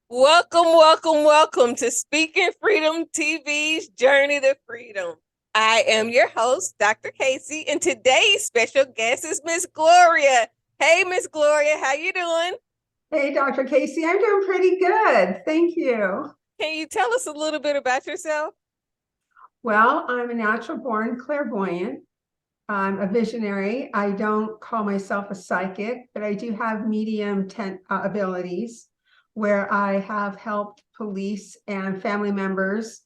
Welcome to Speaking Freedom TV's Journey to Freedom. I am your host, Dr. Kaci, and today's special guest is Miss Gloria. Hey, Miss Gloria, how you doing? Hey, Dr. Casey, I'm doing pretty good. Thank you. Can you tell us a little bit about yourself? Well, I'm a natural born clairvoyant. I'm a visionary. I don't call myself a psychic, but I do have abilities where I have helped police and family members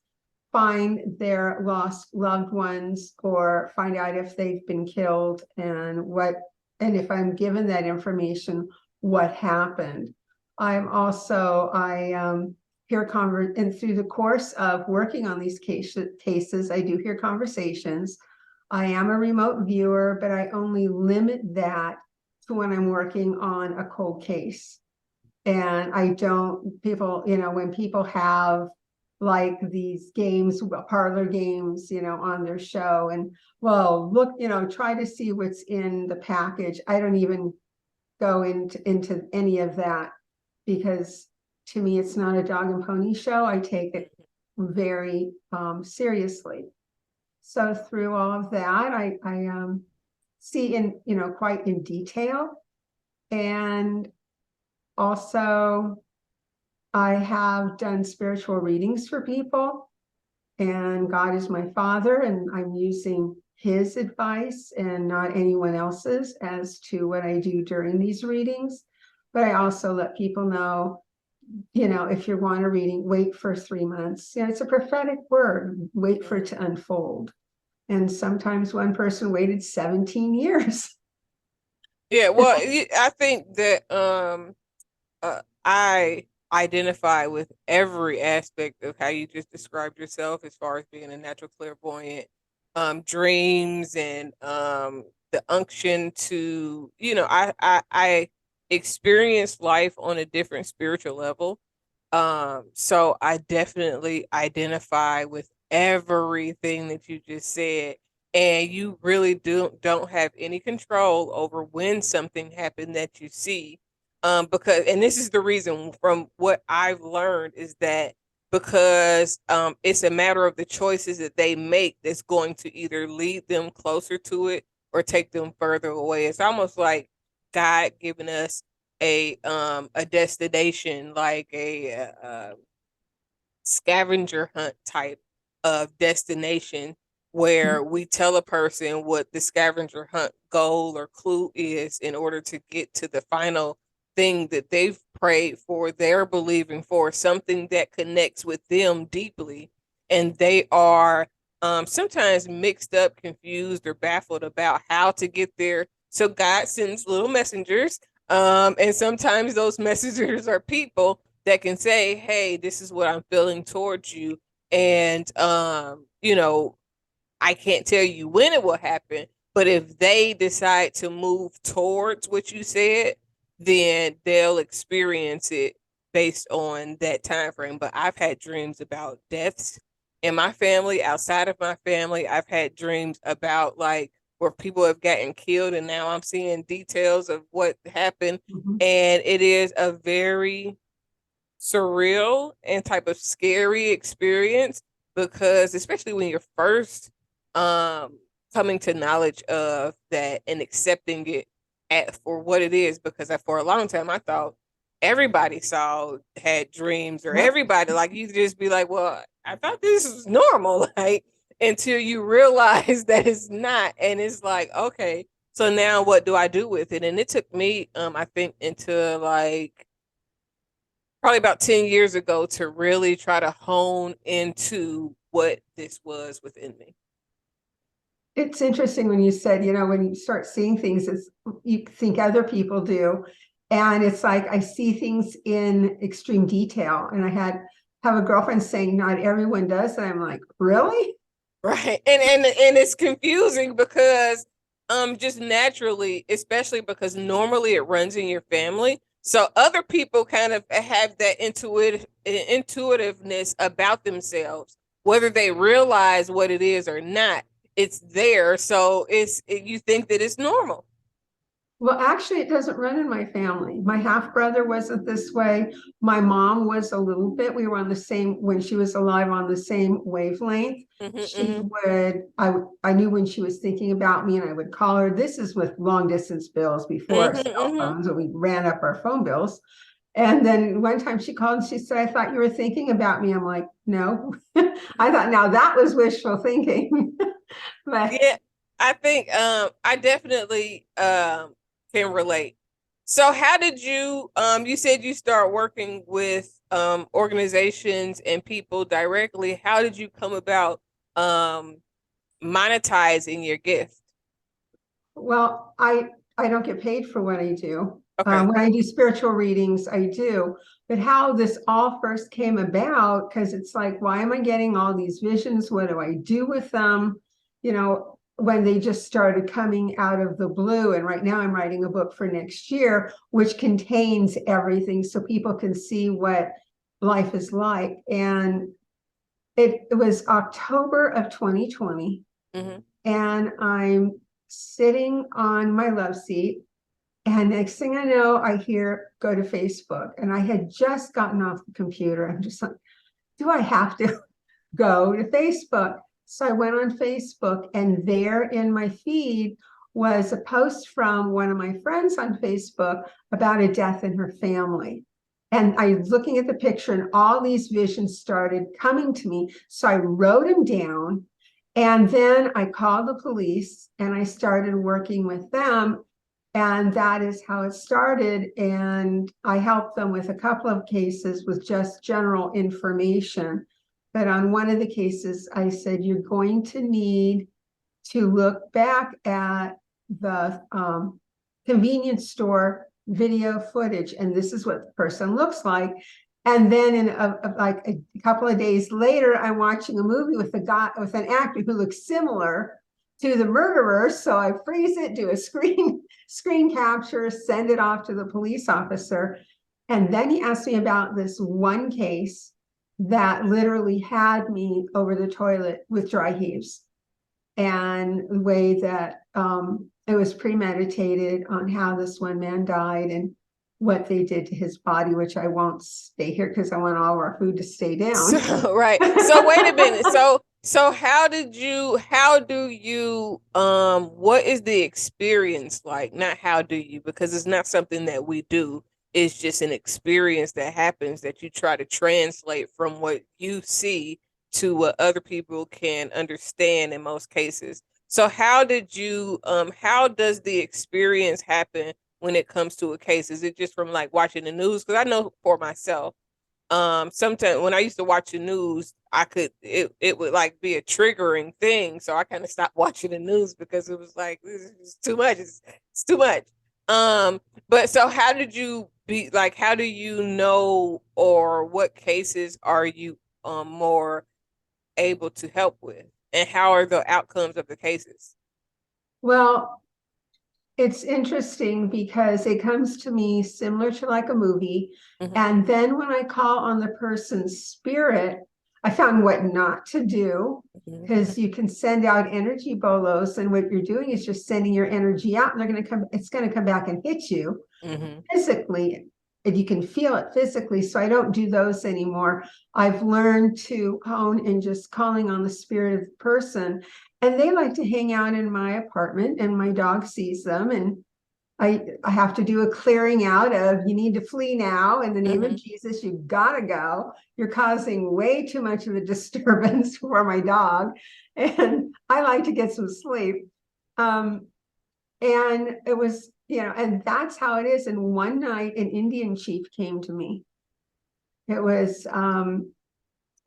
find their lost loved ones or find out if they've been killed and if I'm given that information, what happened. I hear and through the course of working on these cases, I do hear conversations. I am a remote viewer, but I only limit that to when I'm working on a cold case. And I don't, people, when people have like these games, parlor games, on their show, and well, look, try to see what's in the package. I don't even go into any of that because to me, it's not a dog and pony show. I take it very seriously. So through all of that, I see in, quite in detail. And also, I have done spiritual readings for people, and God is my father, and I'm using his advice and not anyone else's as to what I do during these readings. But I also let people know, if you want a reading, wait for 3 months. It's a prophetic word, wait for it to unfold. And sometimes one person waited 17 years. Yeah, well, I think that I identify with every aspect of how you just described yourself as far as being a natural clairvoyant, dreams and the unction to, I experience life on a different spiritual level. So I definitely identify with everything that you just said. And you really don't have any control over when something happened that you see. Because and this is the reason from what I've learned is that because it's a matter of the choices that they make that's going to either lead them closer to it or take them further away. It's almost like God giving us a destination like a scavenger hunt type of destination where we tell a person what the scavenger hunt goal or clue is in order to get to the final thing that they've prayed for, they're believing for, something that connects with them deeply. And they are sometimes mixed up, confused, or baffled about how to get there. So God sends little messengers. And sometimes those messengers are people that can say, hey, this is what I'm feeling towards you. And, I can't tell you when it will happen, but if they decide to move towards what you said, then they'll experience it based on that time frame. But I've had dreams about deaths in my family, outside of my family. I've had dreams about like where people have gotten killed, and now I'm seeing details of what happened. Mhm. And it is a very surreal and type of scary experience because especially when you're first um coming to knowledge of that and accepting it for what it is, because for a long time I thought everybody saw had dreams, or Yep. everybody, like, you just be like, well, I thought this was normal, like, until you realize that it's not. And it's like, okay, so now what do I do with it? And it took me I think into like probably about 10 years ago to really try to hone into what this was within me. It's interesting when you said, when you start seeing things as you think other people do. And it's like I see things in extreme detail. And have a girlfriend saying not everyone does. And I'm like, really? Right. And it's confusing because just naturally, especially because normally it runs in your family. So other people kind of have that intuitiveness about themselves, whether they realize what it is or not. It's there, so you think that it's normal. Well, actually, it doesn't run in my family. My half brother wasn't this way. My mom was a little bit. We were on the same, when she was alive, on the same wavelength. She Mm-hmm, would, I knew when she was thinking about me, and I would call her. This is with long distance bills before our mm-hmm, cell mm-hmm. phones, and we ran up our phone bills. And then one time she called and she said, I thought you were thinking about me. I'm like, no. I thought, now that was wishful thinking. But Yeah, I think I definitely can relate. So how did you you said you start working with organizations and people directly. How did you come about um monetizing your gift? well, I don't get paid for what I do. Okay. When I do spiritual readings, I do. But how this all first came about, because it's like, why am I getting all these visions? What do I do with them? You know, when they just started coming out of the blue. And right now I'm writing a book for next year, which contains everything so people can see what life is like. And it was October of 2020. Mm-hmm. And I'm sitting on my love seat. And next thing I know, I hear go to Facebook. And I had just gotten off the computer. I'm just like, do I have to go to Facebook? So I went on Facebook, and there in my feed was a post from one of my friends on Facebook about a death in her family. And I was looking at the picture, and all these visions started coming to me. So I wrote them down. And then I called the police and I started working with them. And that is how it started. And I helped them with a couple of cases with just general information. But on one of the cases, I said, you're going to need to look back at the convenience store video footage. And this is what the person looks like. And then in like a couple of days later, I'm watching a movie with a guy, with an actor who looks similar to the murderer. So I freeze it, do a screen capture, send it off to the police officer. And then he asked me about this one case that literally had me over the toilet with dry heaves, and the way that it was premeditated on how this one man died and what they did to his body, which I won't stay here because I want all our food to stay So down. right. So wait a minute. So how do you what is the experience like? Not how do you, because it's not something that we do. It's just an experience that happens that you try to translate from what you see to what other people can understand in most cases. So how does the experience happen when it comes to a case? Is it just from like watching the news? Because I know for myself, sometimes when I used to watch the news, it would like be a triggering thing, so I kind of stopped watching the news because it was like this is too much. It's too much. um but so how did you be like, how do you know, or what cases are you more able to help with, and how are the outcomes of the cases? Well, it's interesting because it comes to me similar to like a movie. Hmm. And then when I call on the person's spirit, I found what not to do, Hmm. because you can send out energy bolos, and what you're doing is just sending your energy out, and it's going to come back and hit you Hmm. physically, and you can feel it physically. So I don't do those anymore. I've learned to hone in just calling on the spirit of the person. And they like to hang out in my apartment, and my dog sees them. And I have to do a clearing out of, you need to flee now. In the name of Hmm. Jesus, you gotta go. You're causing way too much of a disturbance for my dog. And I like to get some sleep. Um, and it was, and that's how it is. And one night, an Indian chief came to me. It was,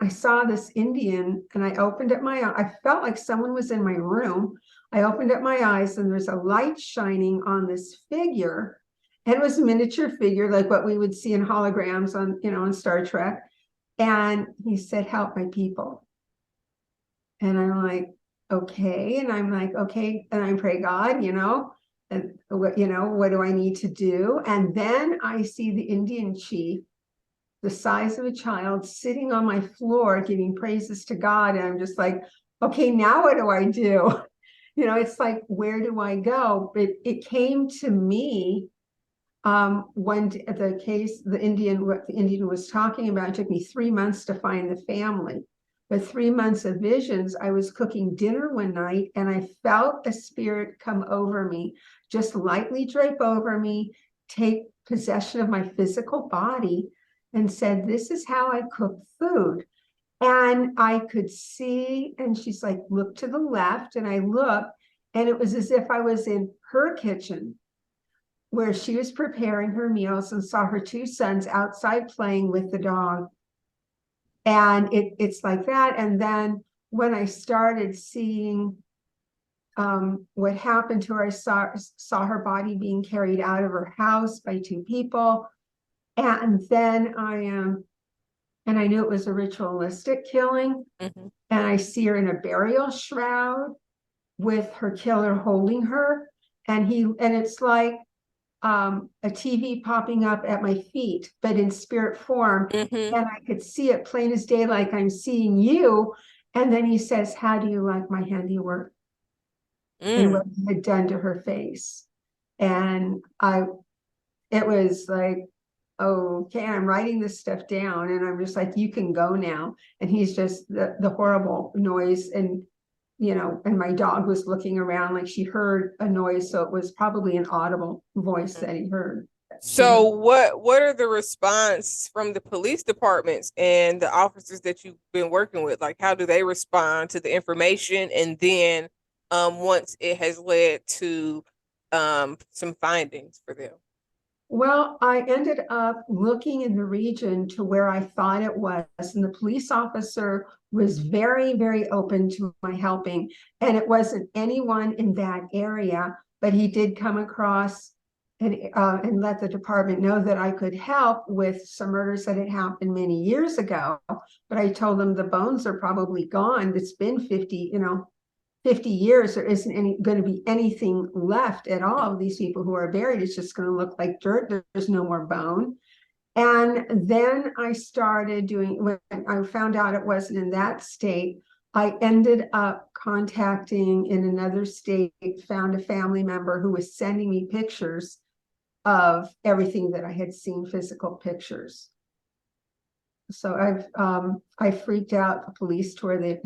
I saw this Indian, and I opened up my eye. I felt like someone was in my room. I opened up my eyes, and there's a light shining on this figure. And it was a miniature figure, like what we would see in holograms on, on Star Trek. And he said, help my people. And I'm like, okay. And I'm like, okay. And I pray, God, and what do I need to do? And then I see the Indian chief, the size of a child, sitting on my floor, giving praises to God. And I'm just like, okay, now what do I do? You know, it's like, where do I go? But it came to me when the case, what the Indian was talking about, it took me 3 months to find the family. But 3 months of visions, I was cooking dinner one night and I felt a spirit come over me, just lightly drape over me, take possession of my physical body, and said, "This is how I cook food." And I could see, and she's like, "Look to the left." And I looked, and it was as if I was in her kitchen where she was preparing her meals and saw her two sons outside playing with the dog. And it's like that. And then when I started seeing what happened to her, I saw her body being carried out of her house by two people. And then and I knew it was a ritualistic killing. Mm-hmm. And I see her in a burial shroud with her killer holding her. And it's like a TV popping up at my feet, but in spirit form. Mm-hmm. And I could see it plain as day, like I'm seeing you. And then he says, "How do you like my handiwork?" And Mm. what he had done to her face. And it was like, okay, I'm writing this stuff down. And I'm just like, "You can go now." And he's just the horrible noise. And and my dog was looking around like she heard a noise. So it was probably an audible voice that he heard. She So heard. what are the response from the police departments and the officers that you've been working with? Like how do they respond to the information and then once it has led to some findings for them? Well, I ended up looking in the region to where I thought it was, and the police officer was very, very open to my helping. And it wasn't anyone in that area, but he did come across and let the department know that I could help with some murders that had happened many years ago. But I told them the bones are probably gone. It's been 50 years, there isn't going to be anything left at all of these people who are buried. It's just going to look like dirt. There's no more bone. And then I started doing, when I found out it wasn't in that state, I ended up contacting in another state, found a family member who was sending me pictures of everything that I had seen, physical pictures. So I freaked out the police to where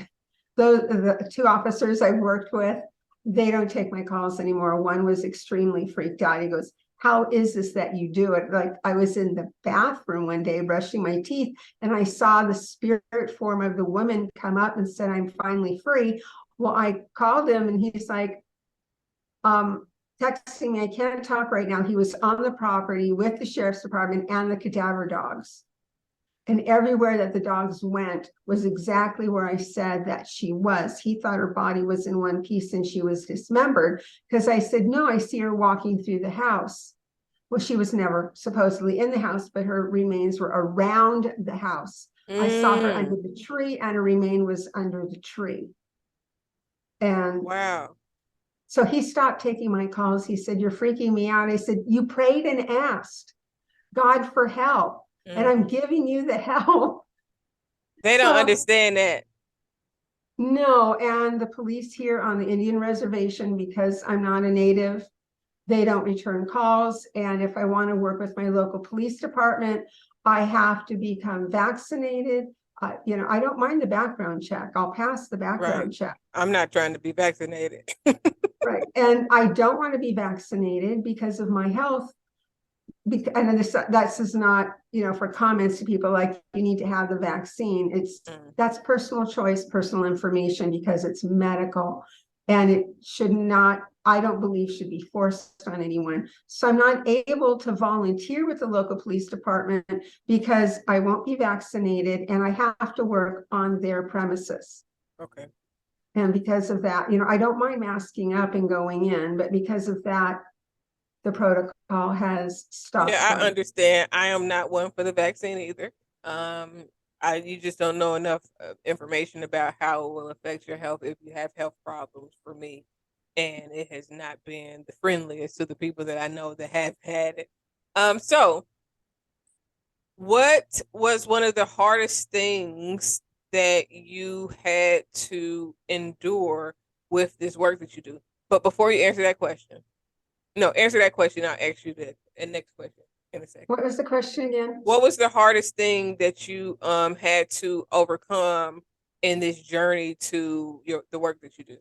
the two officers I worked with, they don't take my calls anymore. One was extremely freaked out. He goes, "How is this that you do it?" Like I was in the bathroom one day brushing my teeth and I saw the spirit form of the woman come up and said, "I'm finally free." Well, I called him and he's like, texting me, "I can't talk right now." He was on the property with the sheriff's department and the cadaver dogs. And everywhere that the dogs went was exactly where I said that she was. He thought her body was in one piece and she was dismembered because I said, "No, I see her walking through the house." Well, she was never supposedly in the house, but her remains were around the house. I saw her under Mm. the tree and her remain was under the tree. And Wow. so he stopped taking my calls. He said, "You're freaking me out." I said, "You prayed and asked God for help, and I'm Mm. giving you the help." They don't So understand that. no, and the police here on the Indian reservation, because I'm not a native, they don't return calls. And if I want to work with my local police department, I have to become vaccinated. I don't mind the background check. I'll pass the Right. background check. I'm not trying to be vaccinated. Right. And I don't want to be vaccinated because of my health. And this is not, for comments to people like you need to have the vaccine. Mm. That's personal choice, personal information, because it's medical and it should not, I don't believe should be forced on anyone. So I'm not able to volunteer with the local police department because I won't be vaccinated and I have to work on their premises. Okay. And because of that, I don't mind masking up and going in, but because of that, the protocol has stopped Yeah, I going. understand. I am not one for the vaccine either. Um, you just don't know enough information about how it will affect your health if you have health problems for me. And it has not been the friendliest to the people that I know that have had it. So what was one of the hardest things that you had to endure with this work that you do. But before you answer that question, no, answer that question. I'll ask you the next question in a second. What was the question again? What was the hardest thing that you had to overcome in this journey to the work that you do?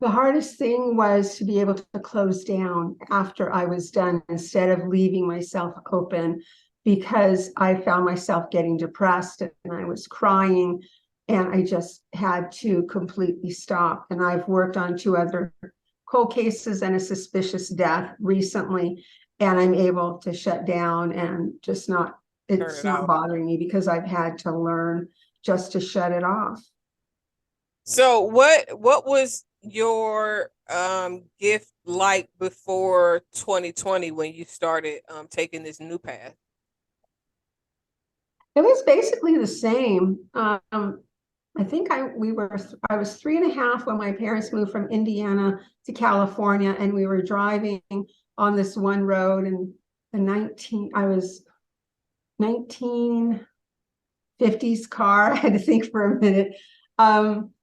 The hardest thing was to be able to close down after I was done instead of leaving myself open, because I found myself getting depressed and I was crying and I just had to completely stop. And I've worked on 2 other cold cases and a suspicious death recently, and I'm able to shut down and just not, Turn it's it not off. bothering me because I've had to learn just to shut it off. So what was your gift like before 2020 when you started taking this new path? It was basically the same. I think I was 3.5 when my parents moved from Indiana to California, and we were driving on this one road, and I was 1950s car. I had to think for a minute.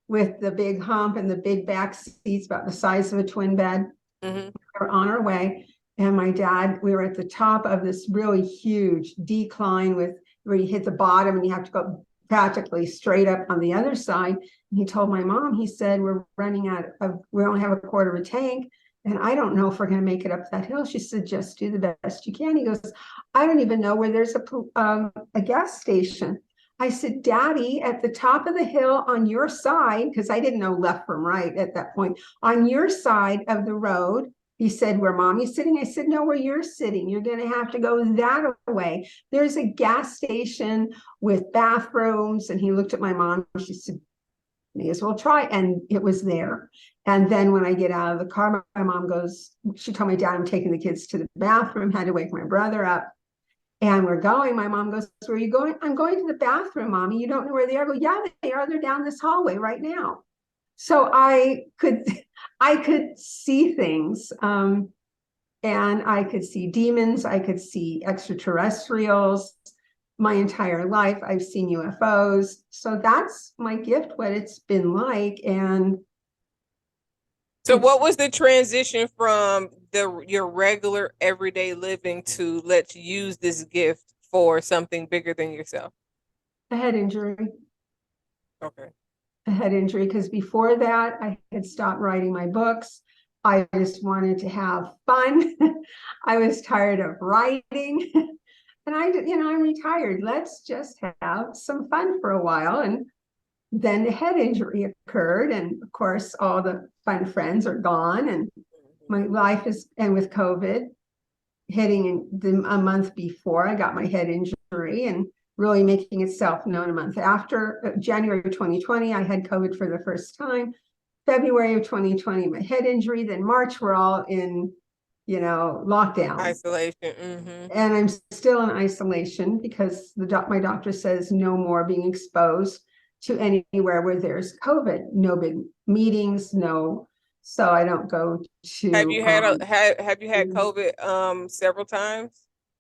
With the big hump and the big back seats about the size of a twin bed. Mm-hmm. We were on our way, and my dad, we were at the top of this really huge decline where you hit the bottom and you have to go practically straight up on the other side. And he told my mom, he said, we're running out of, we only have a quarter of a tank, and I don't know if we're going to make it up that hill. She said, just do the best you can. He goes, I don't even know where there's a gas station. I said, Daddy, at the top of the hill on your side, because I didn't know left from right at that point, on your side of the road. He said, where Mommy's sitting? I said, no, where you're sitting. You're going to have to go that way. There's a gas station with bathrooms. And he looked at my mom. She said, may as well try. And it was there. And then when I get out of the car, my mom goes, she told my dad, I'm taking the kids to the bathroom, had to wake my brother up. And we're going. My mom goes, where are you going? I'm going to the bathroom, Mommy. You don't know where they are? I go, yeah, they are. They're down this hallway right now. So I could see things. And I could see demons. I could see extraterrestrials. My entire life, I've seen UFOs. So that's my gift, what it's been like. And So what was the transition from your regular everyday living to let's use this gift for something bigger than yourself? a head injury. Okay. A head injury, because before that, I had stopped writing my books. I just wanted to have fun. I was tired of writing. And I'm retired. Let's just have some fun for a while. And then the head injury occurred. And of course, all the fun friends are gone. And my life and with COVID hitting a month before I got my head injury and really making itself known a month after. January of 2020, I had COVID for the first time. February of 2020, my head injury. Then March, we're all in, lockdown. Isolation. Mm-hmm. And I'm still in isolation because my doctor says no more being exposed to anywhere where there's COVID. No big meetings, no. So I don't go to. Have you had COVID several times?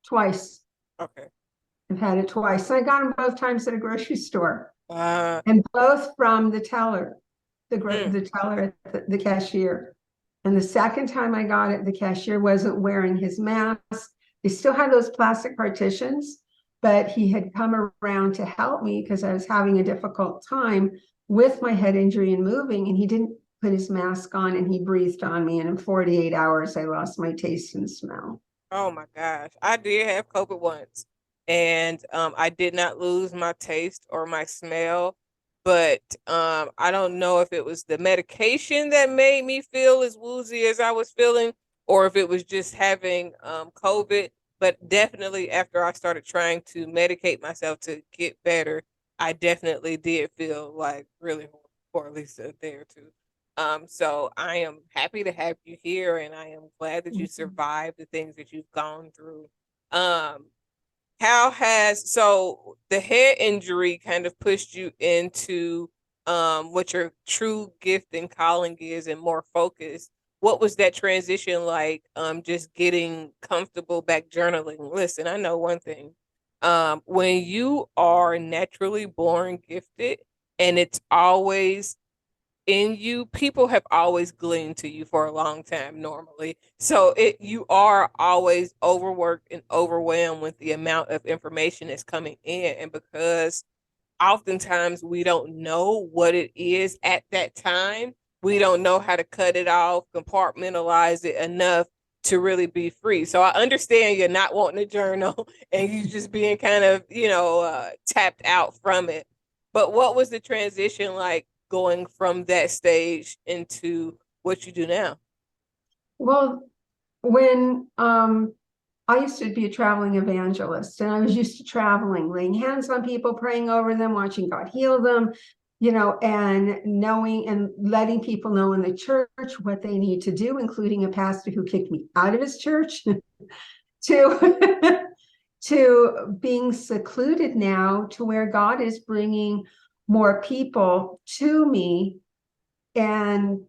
Twice. Okay. I've had it twice. I got them both times at a grocery store, Uh, and both from the teller, mm. the teller at the cashier. And the second time I got it, the cashier wasn't wearing his mask. They still had those plastic partitions, but he had come around to help me because I was having a difficult time with my head injury and moving, and he didn't put his mask on, and he breathed on me. And in 48 hours, I lost my taste and smell. Oh my gosh. I did have COVID once, and I did not lose my taste or my smell, but I don't know if it was the medication that made me feel as woozy as I was feeling, or if it was just having COVID. But definitely after I started trying to medicate myself to get better, I definitely did feel like really horrible for at least a day or two. So I am happy to have you here, and I am glad that you survived the things that you've gone through. Um, so the head injury kind of pushed you into what your true gift and calling is and more focus. What was that transition like? Just getting comfortable back journaling. Listen, I know one thing. When you are naturally born gifted, and it's always in you, people have always gleaned to you for a long time normally. So you are always overworked and overwhelmed with the amount of information that's coming in. And because oftentimes we don't know what it is at that time, we don't know how to cut it off, compartmentalize it enough to really be free. So I understand you're not wanting to journal and you just being kind of, tapped out from it. But what was the transition like going from that stage into what you do now? Well, when I used to be a traveling evangelist, and I was used to traveling, laying hands on people, praying over them, watching God heal them, and knowing and letting people know in the church what they need to do, including a pastor who kicked me out of his church to to being secluded now to where God is bringing more people to me. And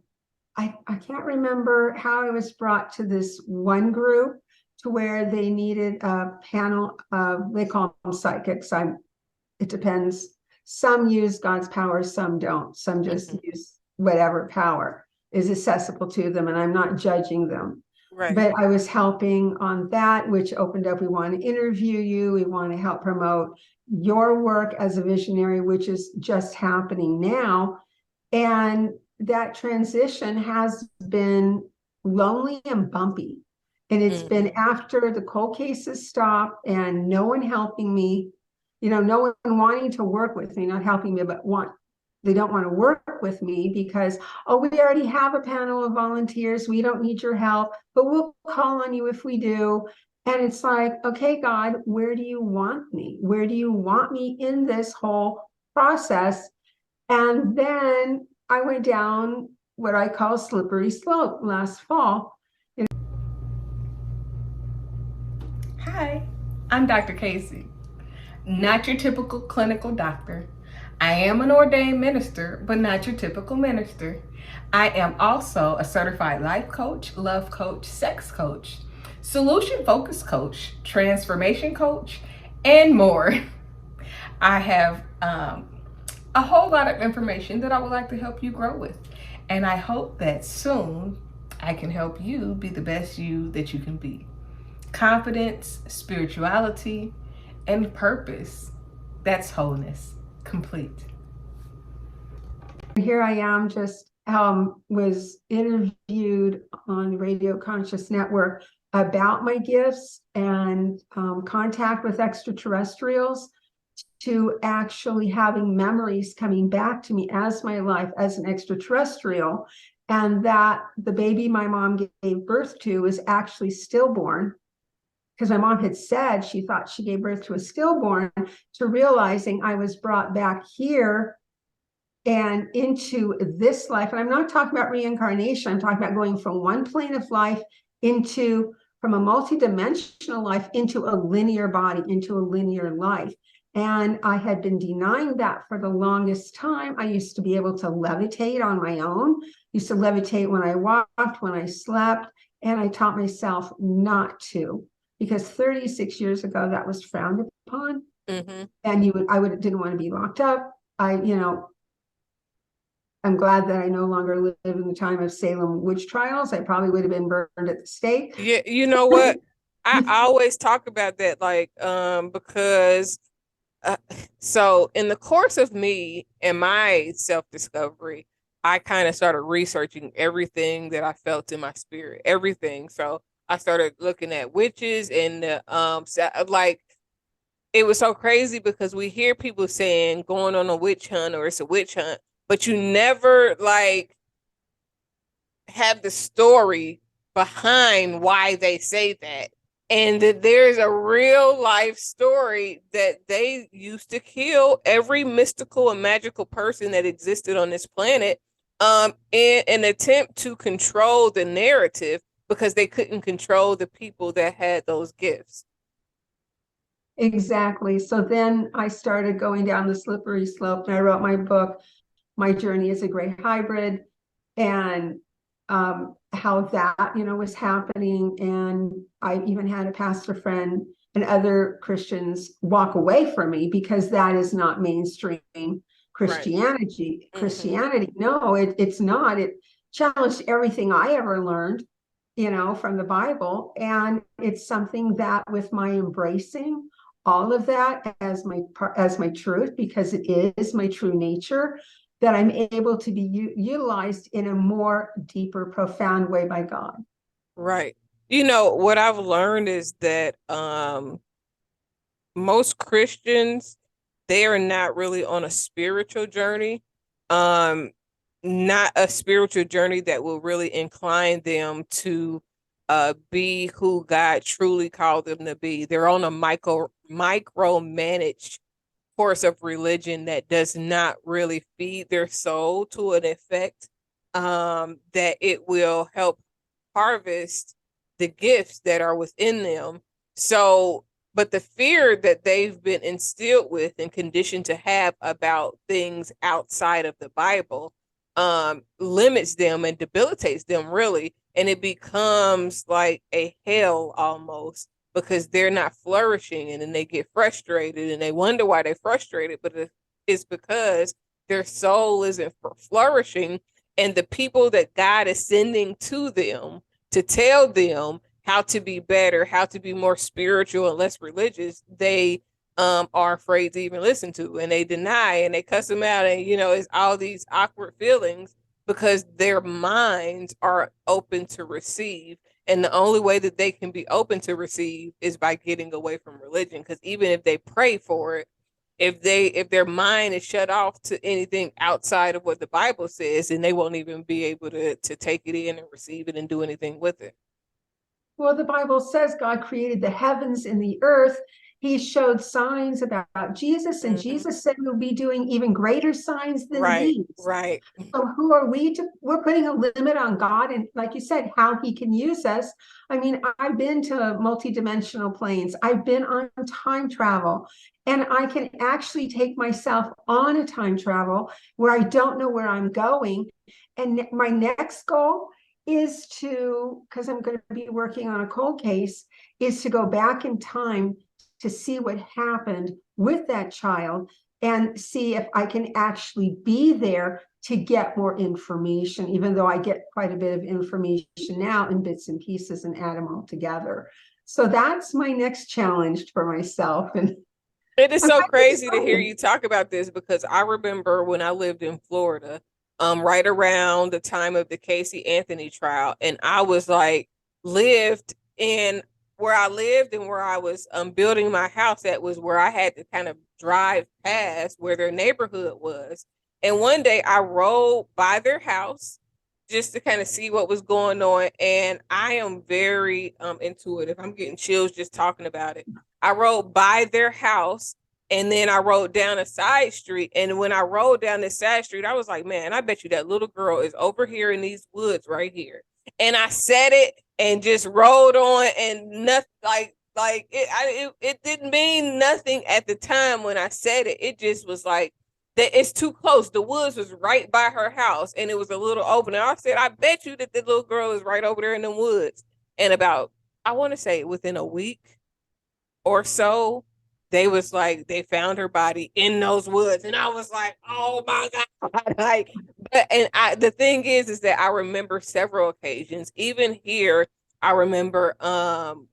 I can't remember how I was brought to this one group to where they needed a panel of, they call them psychics. It depends. Some use God's power, some don't. Some just use whatever power is accessible to them, and I'm not judging them. Right. But I was helping on that, which opened up, we want to interview you, we want to help promote your work as a visionary, which is just happening now. And that transition has been lonely and bumpy. And it's been after the cold cases stopped and no one helping me, no one wanting to work with me, not helping me, but they don't want to work with me because, oh, we already have a panel of volunteers. We don't need your help, but we'll call on you if we do. And it's like, okay, God, where do you want me? Where do you want me in this whole process? And then I went down what I call slippery slope last fall. Hi, I'm Dr. Kaci, not your typical clinical doctor. I am an ordained minister, but not your typical minister. I am also a certified life coach, love coach, sex coach, solution focused coach, transformation coach, and more. I have a whole lot of information that I would like to help you grow with. And I hope that soon I can help you be the best you that you can be. Confidence, spirituality, and purpose. That's wholeness, complete. Here I am, just was interviewed on Radio Conscious Network about my gifts and contact with extraterrestrials, to actually having memories coming back to me as my life as an extraterrestrial, and that the baby my mom gave birth to was actually stillborn, because my mom had said she thought she gave birth to a stillborn, to realizing I was brought back here and into this life. And I'm not talking about reincarnation. I'm talking about going from one plane of life from a multidimensional life into a linear body, into a linear life. And I had been denying that for the longest time. I used to be able to levitate on my own, used to levitate when I walked, when I slept, and I taught myself not to, because 36 years ago, that was frowned upon. And didn't want to be locked up. I'm glad that I no longer live in the time of Salem witch trials. I probably would have been burned at the stake. Yeah, you know what? I always talk about that, because so in the course of me and my self-discovery, I kind of started researching everything that I felt in my spirit, everything. So I started looking at witches and it was so crazy because we hear people saying going on a witch hunt or it's a witch hunt, but you never have the story behind why they say that. And that there's a real life story that they used to kill every mystical and magical person that existed on this planet in an attempt to control the narrative because they couldn't control the people that had those gifts. Exactly. So then I started going down the slippery slope, and I wrote my book, My Journey as a Gray Hybrid, and how that, was happening. And I even had a pastor friend and other Christians walk away from me because that is not mainstream Christianity. No, it's not. It challenged everything I ever learned, from the Bible. And it's something that with my embracing all of that as my truth, because it is my true nature, that I'm able to be utilized in a more deeper, profound way by God. Right. What I've learned is that most Christians, they are not really on a spiritual journey. Um, Not a spiritual journey that will really incline them to be who God truly called them to be. They're on a micromanaged course of religion that does not really feed their soul to an effect that it will help harvest the gifts that are within them. So, but the fear that they've been instilled with and conditioned to have about things outside of the Bible limits them and debilitates them really. And it becomes like a hell almost because they're not flourishing, and then they get frustrated and they wonder why they're frustrated, but it's because their soul isn't flourishing, and the people that God is sending to them to tell them how to be better, how to be more spiritual and less religious, they are afraid to even listen to, and they deny and they cuss them out, and it's all these awkward feelings because their minds are open to receive. And the only way that they can be open to receive is by getting away from religion. Because even if they pray for it, if their mind is shut off to anything outside of what the Bible says, then they won't even be able to take it in and receive it and do anything with it. Well, the Bible says God created the heavens and the earth. He showed signs about Jesus, and Jesus said we'll be doing even greater signs than these. Right. So who are we we're putting a limit on God, and like you said, how he can use us. I mean, I've been to multidimensional planes. I've been on time travel, and I can actually take myself on a time travel where I don't know where I'm going. And my next goal is because I'm going to be working on a cold case, is to go back in time to see what happened with that child and see if I can actually be there to get more information, even though I get quite a bit of information now in bits and pieces and add them all together. So that's my next challenge for myself. And it is so crazy to hear you talk about this, because I remember when I lived in Florida, right around the time of the Casey Anthony trial, and I was like, lived in where I lived and where I was building my house at was where I had to kind of drive past where their neighborhood was. And one day I rode by their house just to kind of see what was going on. And I am very intuitive. I'm getting chills just talking about it. I rode by their house, and then I rode down a side street. And when I rode down this side street, I was like, man, I bet you that little girl is over here in these woods right here. And I said it and just rode on, and nothing it didn't mean nothing at the time when I said it. It just was like that it's too close. The woods was right by her house, and it was a little open. And I said, I bet you that the little girl is right over there in the woods. And about, I want to say within a week or so, they found her body in those woods. And I was like, oh my God. The thing is that I remember several occasions, even here, I remember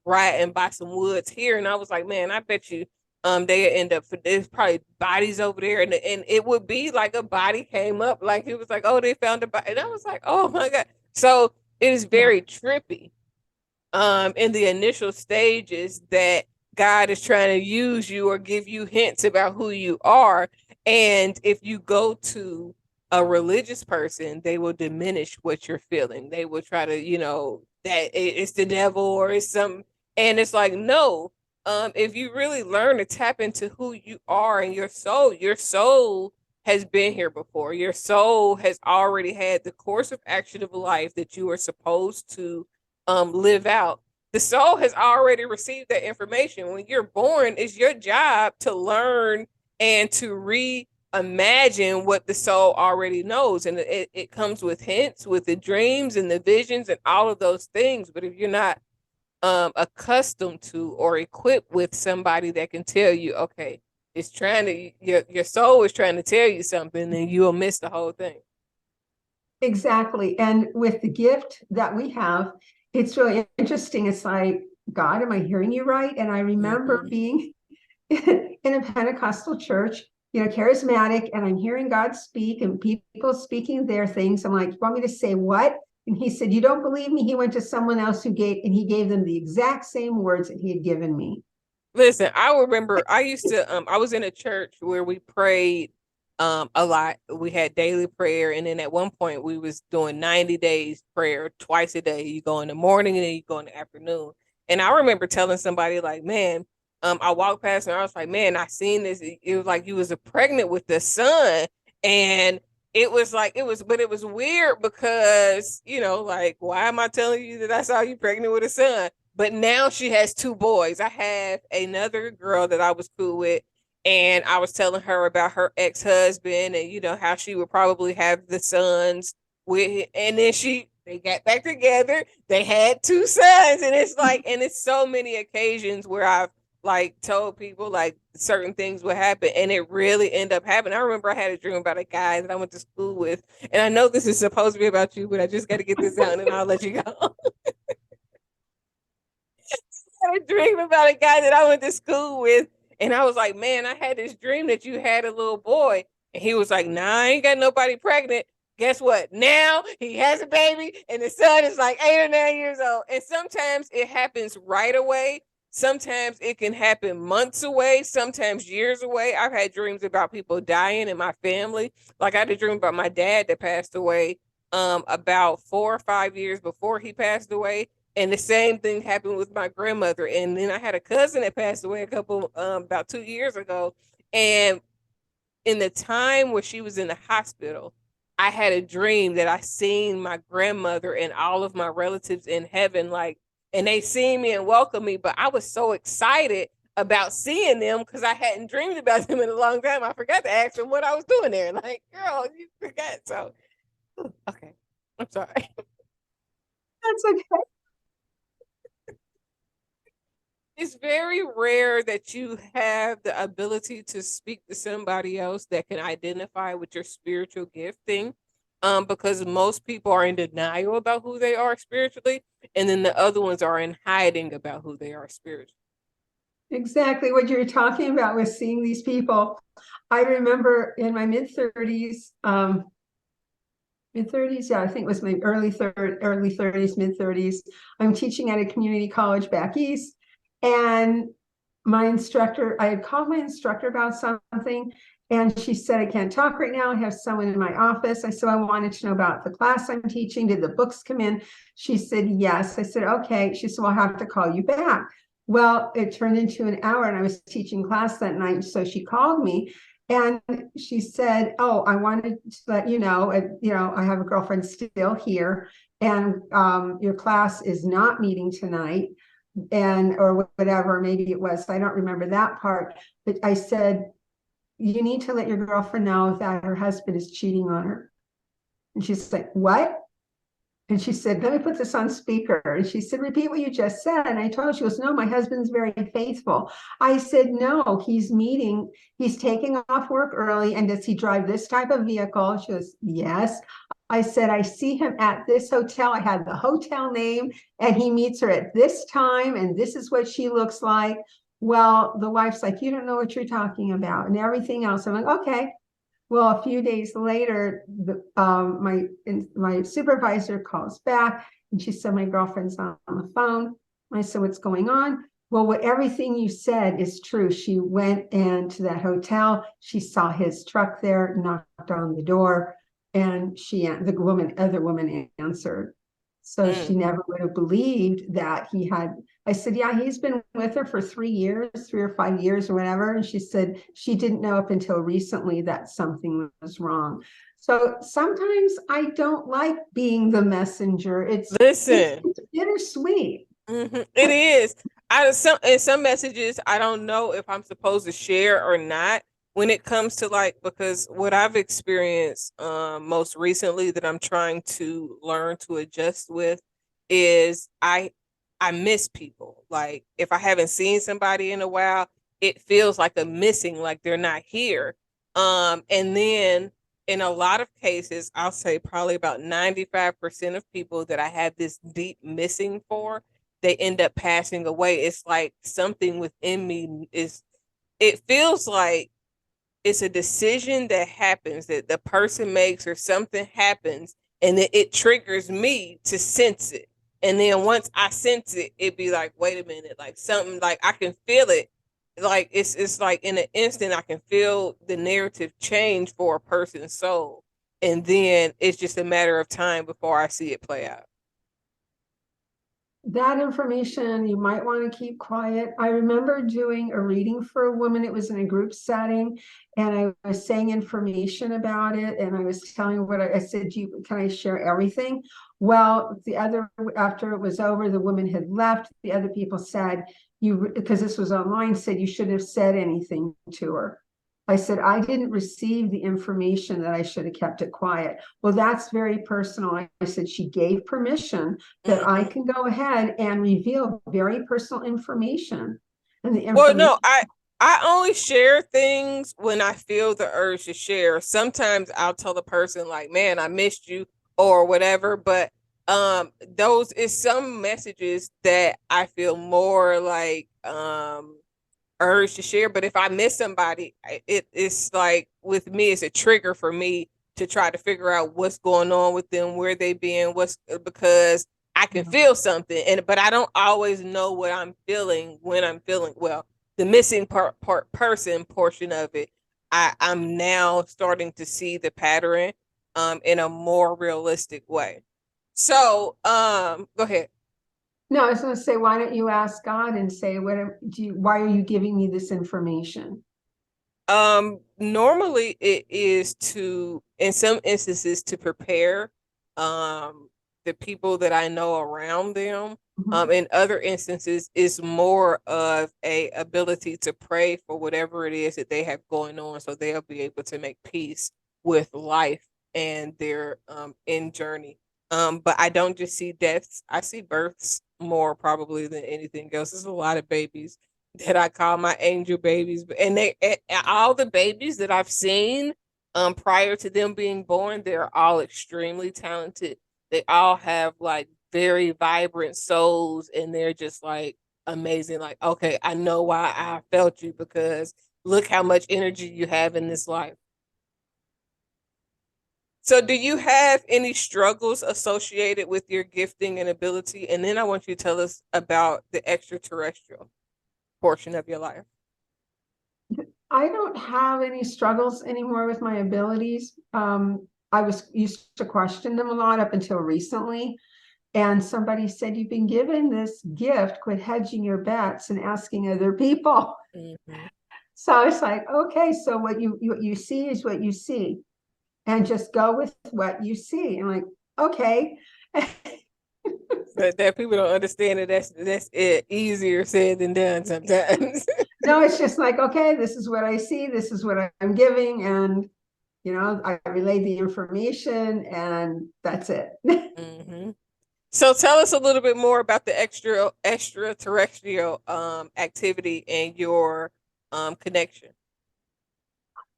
riding by some woods here, and I was like, man, I bet you they end up, there's probably bodies over there, and it would be like a body came up, like it was like, oh, they found a body. And I was like, oh my God. So it is very trippy in the initial stages that God is trying to use you or give you hints about who you are. And if you go to a religious person, they will diminish what you're feeling. They will try to, that it's the devil or it's something. And it's like, no, if you really learn to tap into who you are and your soul has been here before. Your soul has already had the course of action of life that you are supposed to live out. The soul has already received that information. When you're born, it's your job to learn and to reimagine what the soul already knows. And it comes with hints, with the dreams and the visions and all of those things. But if you're not accustomed to or equipped with somebody that can tell you, okay, It's trying to your soul is trying to tell you something, and you'll miss the whole thing. Exactly. And with the gift that we have, it's really interesting. It's like, God, am I hearing you right? And I remember being in a Pentecostal church, charismatic, and I'm hearing God speak and people speaking their things. I'm like, you want me to say what? And he said, you don't believe me? He went to someone else he gave them the exact same words that he had given me. Listen, I remember I used to I was in a church where we prayed a lot. We had daily prayer, and then at one point we was doing 90 days prayer twice a day. You go in the morning and then you go in the afternoon. And I remember telling somebody like, man, I walked past and I was like, man, I seen this. It was like you was pregnant with the son. And it was like but it was weird because, like, why am I telling you that I saw you pregnant with a son? But now she has two boys. I have another girl that I was cool with, and I was telling her about her ex-husband and how she would probably have the sons with, and then they got back together. They had two sons, and it's like, and it's so many occasions where I've like told people like certain things would happen, and it really end up happening. I remember I had a dream about a guy that I went to school with, and I know this is supposed to be about you, but I just got to get this out, and then I'll let you go. Had a dream about a guy that I went to school with, and I was like, man, I had this dream that you had a little boy. And he was like, nah, I ain't got nobody pregnant. Guess what? Now he has a baby, and the son is like 8 or 9 years old. And sometimes it happens right away. Sometimes it can happen months away, sometimes years away. I've had dreams about people dying in my family. Like I had a dream about my dad that passed away about 4 or 5 years before he passed away. And the same thing happened with my grandmother. And then I had a cousin that passed away about 2 years ago. And in the time where she was in the hospital, I had a dream that I seen my grandmother and all of my relatives in heaven, like, and they seen me and welcomed me. But I was so excited about seeing them because I hadn't dreamed about them in a long time. I forgot to ask them what I was doing there. Like, girl, you forgot. So, okay, I'm sorry. That's okay. It's very rare that you have the ability to speak to somebody else that can identify with your spiritual gifting. Because most people are in denial about who they are spiritually, and then the other ones are in hiding about who they are spiritually. Exactly what you're talking about with seeing these people. I remember in my mid-30s, yeah, I think it was my early 30s, mid-30s. I'm teaching at a community college back east, and my instructor, I had called my instructor about something, and she said, I can't talk right now. I have someone in my office. I said, I wanted to know about the class I'm teaching. Did the books come in? She said, yes. I said, okay. She said, well, I'll have to call you back. Well, it turned into an hour, and I was teaching class that night. So she called me, and she said, oh, I wanted to let you know, I have a girlfriend still here, and your class is not meeting tonight, and or whatever, maybe it was, I don't remember that part. But I said, you need to let your girlfriend know that her husband is cheating on her. And she's like, what? And she said, let me put this on speaker. And she said, repeat what you just said. And I told her, she goes, no, my husband's very faithful. I said, no, he's taking off work early. And does he drive this type of vehicle? She goes, yes. I said, I see him at this hotel. I had the hotel name, and he meets her at this time. And this is what she looks like. Well, the wife's like, you don't know what you're talking about, and everything else. I'm like, okay. Well, a few days later, my supervisor calls back, and she said, my girlfriend's on the phone. I said, what's going on? Well, everything you said is true. She went into that hotel. She saw his truck there, knocked on the door, and the other woman answered. So she never would have believed that he had. I said, yeah, he's been with her for 3 years, 3 or 5 years or whatever. And she said she didn't know up until recently that something was wrong. So sometimes I don't like being the messenger. It's bittersweet. Mm-hmm. It is. In some messages, I don't know if I'm supposed to share or not when it comes to like, because what I've experienced most recently that I'm trying to learn to adjust with is I miss people. Like if I haven't seen somebody in a while, it feels like a missing, like they're not here. And then in a lot of cases, I'll say probably about 95% of people that I have this deep missing for, they end up passing away. It's like something within me is, it feels like it's a decision that happens, that the person makes, or something happens, and it triggers me to sense it. And then once I sense it, it'd be like, wait a minute, like something, like I can feel it. Like it's like in an instant I can feel the narrative change for a person's soul. And then it's just a matter of time before I see it play out. That information you might want to keep quiet. I remember doing a reading for a woman. It was in a group setting, and I was saying information about it. And I was telling her what I said, can I share everything? Well, after it was over, the woman had left. The other people said, because this was online, said you shouldn't have said anything to her. I said, I didn't receive the information, that I should have kept it quiet. Well, that's very personal. I said, she gave permission that I can go ahead and reveal very personal information. And the Well, information. no, I only share things when I feel the urge to share. Sometimes I'll tell the person like, "Man, I missed you," or whatever, but those is some messages that I feel more like urge to share. But if I miss somebody, it's like with me, it's a trigger for me to try to figure out what's going on with them, where they been, because I can feel something, but I don't always know what I'm feeling when I'm feeling. Well, the missing person portion of it, I'm now starting to see the pattern in a more realistic way. So go ahead. No, I was going to say, why don't you ask God and say, why are you giving me this information? Normally it is to, in some instances, to prepare the people that I know around them. In other instances, it's more of a ability to pray for whatever it is that they have going on, so they'll be able to make peace with life and their end journey. But I don't just see deaths; I see births more probably than anything else. There's a lot of babies that I call my angel babies, and all the babies that I've seen prior to them being born, they're all extremely talented. They all have like very vibrant souls, and they're just like amazing. Like, okay, I know why I felt you, because look how much energy you have in this life. So, do you have any struggles associated with your gifting and ability? And then I want you to tell us about the extraterrestrial portion of your life. I don't have any struggles anymore with my abilities. I used to question them a lot up until recently. And somebody said, you've been given this gift, quit hedging your bets and asking other people. Mm-hmm. So it's like, okay, so what you see is what you see, and just go with what you see. I'm like, okay. That people don't understand it. That's it. Easier said than done sometimes. No, it's just like, okay, this is what I see. This is what I'm giving. And, I relay the information, and that's it. Mm-hmm. So tell us a little bit more about the extraterrestrial activity and your connection.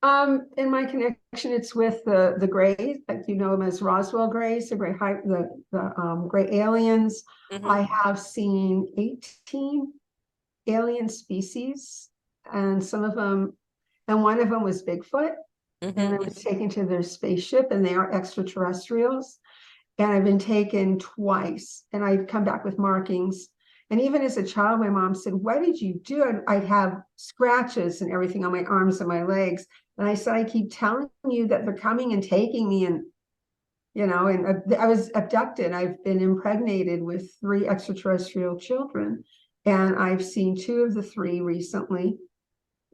In my connection, it's with the Greys, like you know them as Roswell Greys, the gray aliens. Mm-hmm. I have seen 18 alien species, and one of them was Bigfoot, Mm-hmm. and I was taken to their spaceship, and they are extraterrestrials. And I've been taken twice, and I'd come back with markings. And even as a child, my mom said, what did you do? And I'd have scratches and everything on my arms and my legs. And I said, I keep telling you that they're coming and taking me. And, I was abducted. I've been impregnated with 3 extraterrestrial children. And I've seen 2 of the 3 recently,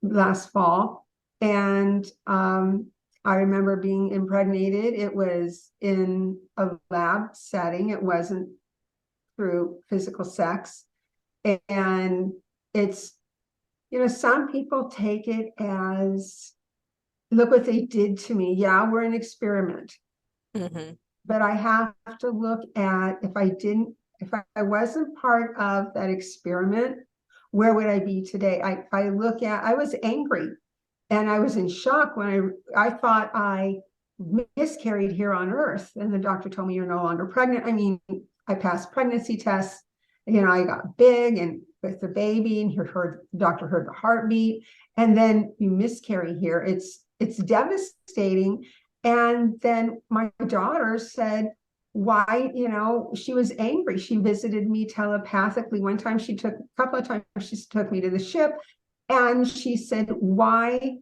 last fall. And I remember being impregnated. It was in a lab setting. It wasn't through physical sex. And it's, some people take it as, look what they did to me. Yeah, we're an experiment. Mm-hmm. But I have to look at, if I wasn't part of that experiment, where would I be today? I was angry and I was in shock when I thought I miscarried here on Earth. And the doctor told me you're no longer pregnant. I mean, I passed pregnancy tests. You know, I got big and with the baby, and the doctor heard the heartbeat, and then you miscarry here. It's devastating. And then my daughter said, why, you know, she was angry. She visited me telepathically. One time a couple of times she took me to the ship, and she said, why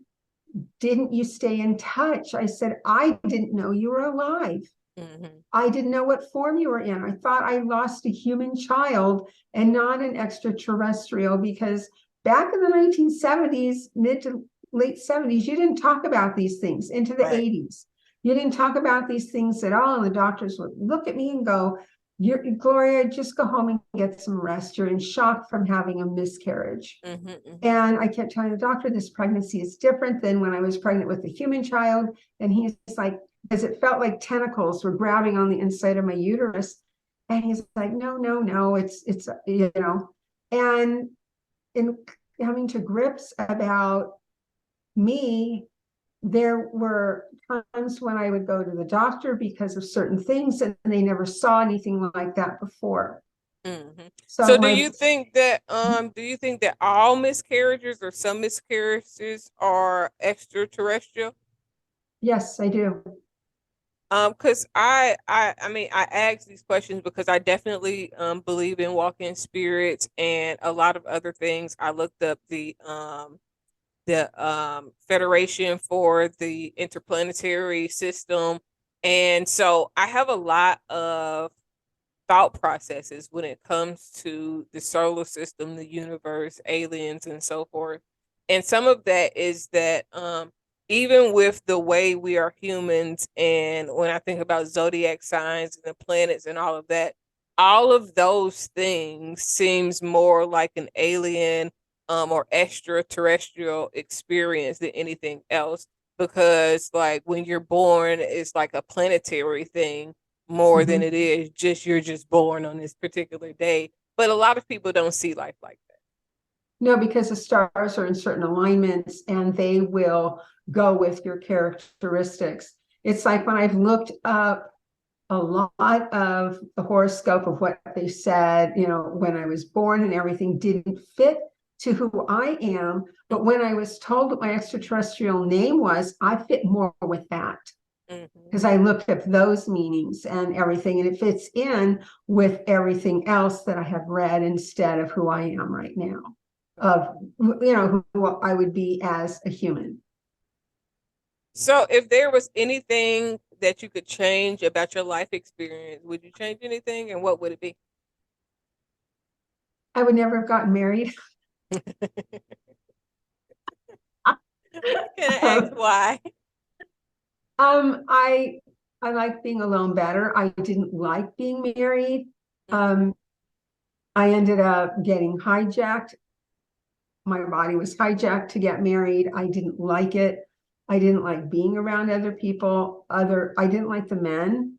didn't you stay in touch? I said, I didn't know you were alive. Mm-hmm. I didn't know what form you were in. I thought I lost a human child and not an extraterrestrial, because back in the 1970s, mid to late 70s, you didn't talk about these things. Into the Right. 80s, you didn't talk about these things at all. And the doctors would look at me and go, Gloria, just go home and get some rest. You're in shock from having a miscarriage. Mm-hmm, mm-hmm. And I kept telling the doctor, this pregnancy is different than when I was pregnant with a human child. And he's like, because it felt like tentacles were grabbing on the inside of my uterus. And he's like, no, it's, you know, and in coming to grips about me, there were times when I would go to the doctor because of certain things, and they never saw anything like that before. Mm-hmm. So So my do you think that all miscarriages or some miscarriages are extraterrestrial? yes, I do. Because I mean, I ask these questions because I definitely believe in walking spirits and a lot of other things. I looked up the Federation for the Interplanetary System, and so I have a lot of thought processes when it comes to the solar system, the universe, aliens, and so forth. And some of that is that even with the way we are humans, and when I think about zodiac signs and the planets and all of those things seems more like an alien or extraterrestrial experience than anything else. Because like when you're born, it's like a planetary thing more than Mhm. it is just you're just born on this particular day. But a lot of people don't see life like that. No, because the stars are in certain alignments and they will go with your characteristics. It's like when I've looked up a lot of the horoscope of what they said, you know, when I was born and everything didn't fit to who I am. But when I was told what my extraterrestrial name was, I fit more with that, Mm-hmm. because I looked up those meanings and everything, and it fits in with everything else that I have read instead of who I am right now, of, you know, who I would be as a human. So if there was anything that you could change about your life experience, would you change anything and what would it be? I would never have gotten married. Can I ask why? Um, I I like being alone better. I didn't like being married. Mm-hmm. Um, I ended up getting hijacked. My body was hijacked to get married. I didn't like it. I didn't like being around other people. I didn't like the men,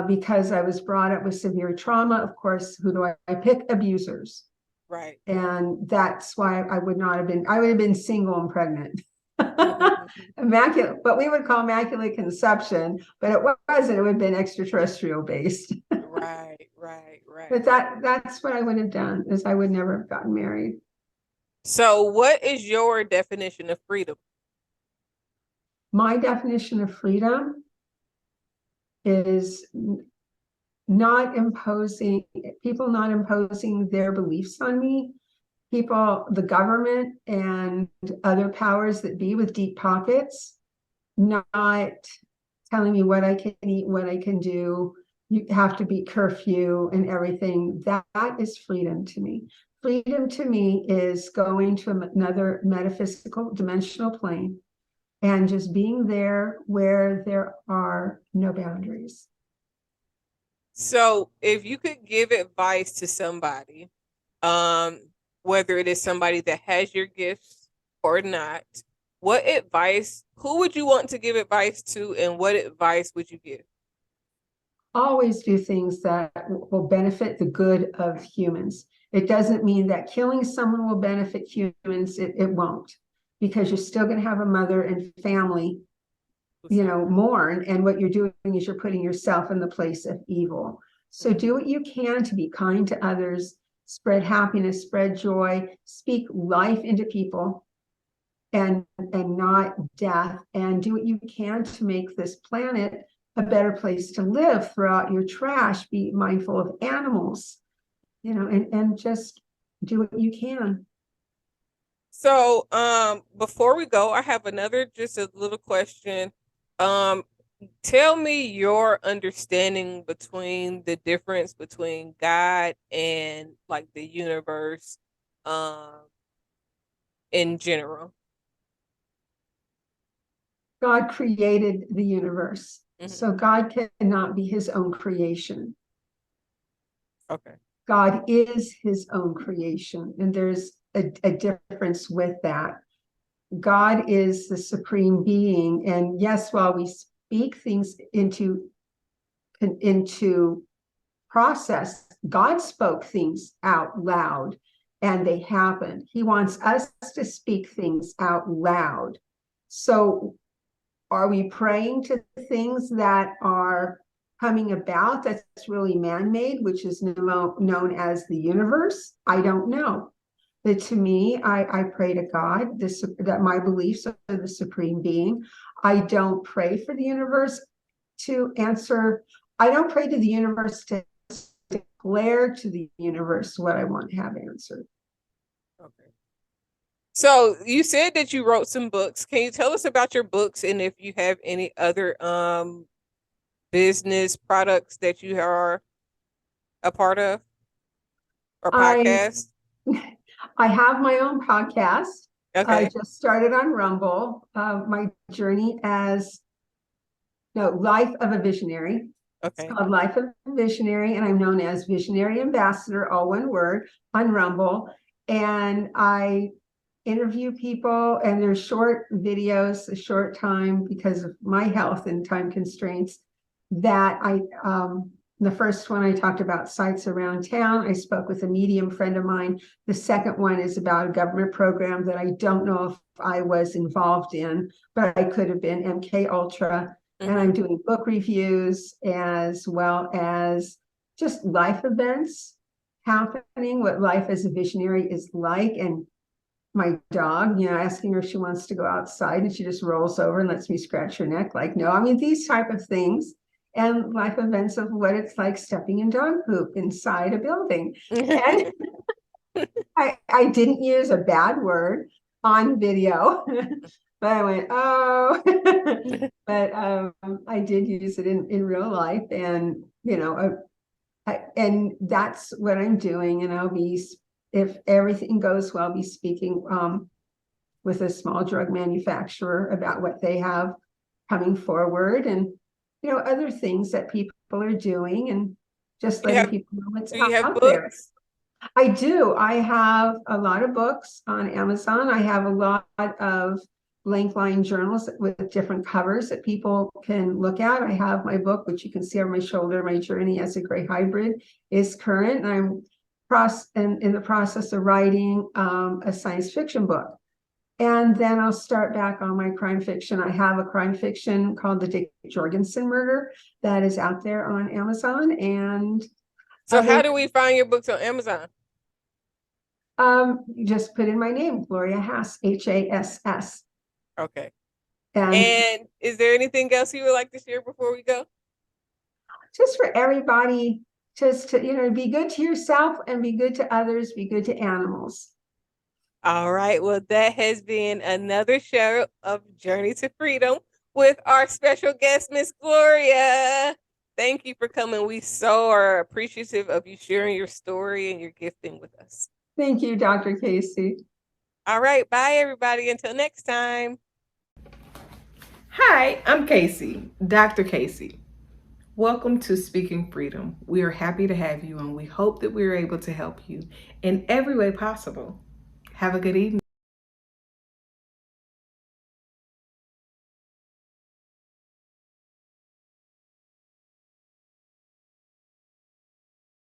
because I was brought up with severe trauma. Of course, who do I pick? Abusers. Right. And that's why I would not have been, I would have been single and pregnant. Mm-hmm. Immaculate, what we would call immaculate conception, but it wasn't, it would have been extraterrestrial based. Right, right, right. But that's what I would have done, is I would never have gotten married. So what is your definition of freedom? My definition of freedom is not imposing, people not imposing their beliefs on me, people, the government and other powers that be with deep pockets, not telling me what I can eat, what I can do. You have to be curfew and everything. That is freedom to me. Freedom to me is going to another metaphysical dimensional plane and just being there where there are no boundaries. So if you could give advice to somebody, um, whether it is somebody that has your gifts or not, who would you want to give advice to, and what advice would you give? Always do things that will benefit the good of humans. It doesn't mean that killing someone will benefit humans. It won't, because you're still going to have a mother and family, mourn. And what you're doing is you're putting yourself in the place of evil. So do what you can to be kind to others, spread happiness, spread joy, speak life into people, and not death, and do what you can to make this planet a better place to live. Throw out your trash, be mindful of animals, and just do what you can. So, before we go, I have just a little question. Tell me your understanding between the difference between God and like the universe, in general. God created the universe, Mhm. so God cannot be his own creation. Okay. God is his own creation, and there's a difference with that. God is the supreme being, and yes, while we speak things into process, God spoke things out loud and they happened. He wants us to speak things out loud. So are we praying to things that are coming about that's really man-made, which is known as the universe? I don't know. But to me, I pray to God that my beliefs are the supreme being. I don't pray for the universe to answer. I don't pray to the universe to declare to the universe what I want to have answered. Okay. So you said that you wrote some books. Can you tell us about your books and if you have any other business products that you are a part of or I podcast? I have my own podcast. I Okay. just started on Rumble. My journey as Life of a Visionary. It's Okay. called Life of a Visionary, and I'm known as Visionary Ambassador, all one word, on Rumble. And I interview people, and they're short videos, a short time because of my health and time constraints. That the first one I talked about sites around town. I spoke with a medium friend of mine. The second one is about a government program that I don't know if I was involved in, but I could have been, MK Ultra. And I'm doing book reviews as well as just life events happening, what life as a visionary is like. And my dog, asking her if she wants to go outside, and she just rolls over and lets me scratch her neck like, no. I mean, these type of things, and life events of what it's like stepping in dog poop inside a building. And I didn't use a bad word on video, but I went, oh, but I did use it in real life. And, and that's what I'm doing. And I'll be, if everything goes well, I'll be speaking with a small drug manufacturer about what they have coming forward, and, other things that people are doing, and just letting people know what's Do you have out there. books? I do. I have a lot of books on Amazon. I have a lot of blank line journals with different covers that people can look at. I have my book, which you can see on my shoulder, My Journey as a Gray Hybrid, is current. I'm in the process of writing a science fiction book. And then I'll start back on my crime fiction. I have a crime fiction called The Dick Jorgensen Murder that is out there on Amazon. And so how do we find your books on Amazon? Just put in my name, Gloria Hass, Hass. Okay. And is there anything else you would like to share before we go? Just for everybody, just to, be good to yourself and be good to others, be good to animals. All right. Well, that has been another show of Journey to Freedom with our special guest, Miss Gloria. Thank you for coming. We so are appreciative of you sharing your story and your gifting with us. Thank you, Dr. Kaci. All right. Bye, everybody. Until next time. Hi, I'm Kaci, Dr. Kaci. Welcome to Speaking Freedom. We are happy to have you, and we hope that we are able to help you in every way possible. Have a good evening.